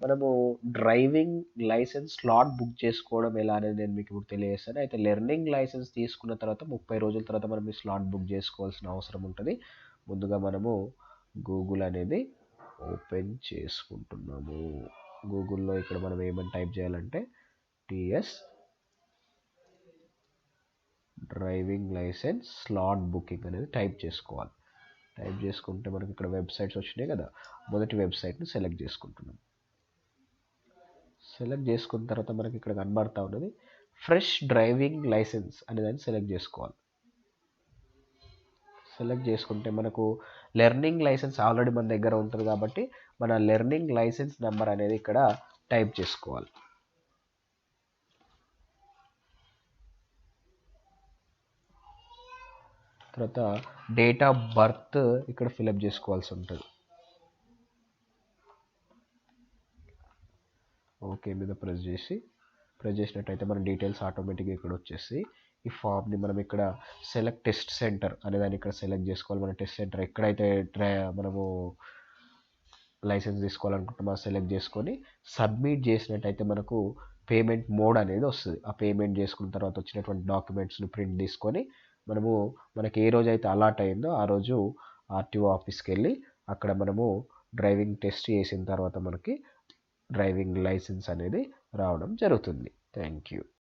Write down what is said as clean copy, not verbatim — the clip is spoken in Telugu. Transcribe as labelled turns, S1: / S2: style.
S1: మనము డ్రైవింగ్ లైసెన్స్ స్లాట్ బుక్ చేసుకోవడం ఎలా అనేది నేను మీకు ఇప్పుడు తెలియజేస్తాను. అయితే లెర్నింగ్ లైసెన్స్ తీసుకున్న తర్వాత 30 రోజుల తర్వాత మనం ఈ స్లాట్ బుక్ చేసుకోవాల్సిన అవసరం ఉంటుంది. ముందుగా మనము గూగుల్ అనేది ఓపెన్ చేసుకుంటున్నాము. గూగుల్‌లో ఇక్కడ మనం ఏమని టైప్ చేయాలంటే TS driving license slot booking అనేది టైప్ చేసుకోవాలి. టైప్ చేసుకుంటే మనకి ఇక్కడ వెబ్సైట్స్ వచ్చినాయి కదా, మొదటి వెబ్సైట్ని సెలెక్ట్ చేసుకుంటున్నాం. సెలెక్ట్ చేసుకున్న తర్వాత మనకి ఇక్కడ కనబడతా ఉన్నది ఫ్రెష్ డ్రైవింగ్ లైసెన్స్ అనే దాన్ని సెలెక్ట్ చేసుకోవాలి. సెలెక్ట్ చేసుకుంటే మనకు లెర్నింగ్ లైసెన్స్ ఆల్రెడీ మన దగ్గర ఉంటుంది కాబట్టి మన లెర్నింగ్ లైసెన్స్ నెంబర్ అనేది ఇక్కడ టైప్ చేసుకోవాలి. తర్వాత డేట్ ఆఫ్ బర్త్ ఇక్కడ ఫిలప్ చేసుకోవాల్సి ఉంటుంది. ఓకే మీద ప్రెస్ చేసినట్టయితే మన డీటెయిల్స్ ఆటోమేటిక్గా ఇక్కడ వచ్చేసి ఈ ఫామ్ని మనం ఇక్కడ సెలెక్ట్ టెస్ట్ సెంటర్ అనే దాన్ని ఇక్కడ సెలెక్ట్ చేసుకోవాలి. మన టెస్ట్ సెంటర్ ఎక్కడైతే మనము లైసెన్స్ తీసుకోవాలనుకుంటున్నామో సెలెక్ట్ చేసుకొని సబ్మిట్ చేసినట్టయితే మనకు పేమెంట్ మోడ్ అనేది వస్తుంది. ఆ పేమెంట్ చేసుకున్న తర్వాత వచ్చినటువంటి డాక్యుమెంట్స్ని ప్రింట్ తీసుకొని మనకి ఏ రోజు అయితే అలాట్ అయిందో ఆ రోజు ఆర్టీఓ ఆఫీస్కి వెళ్ళి అక్కడ మనము డ్రైవింగ్ టెస్ట్ చేసిన తర్వాత మనకి డ్రైవింగ్ లైసెన్స్ అనేది రావడం జరుగుతుంది. Thank you.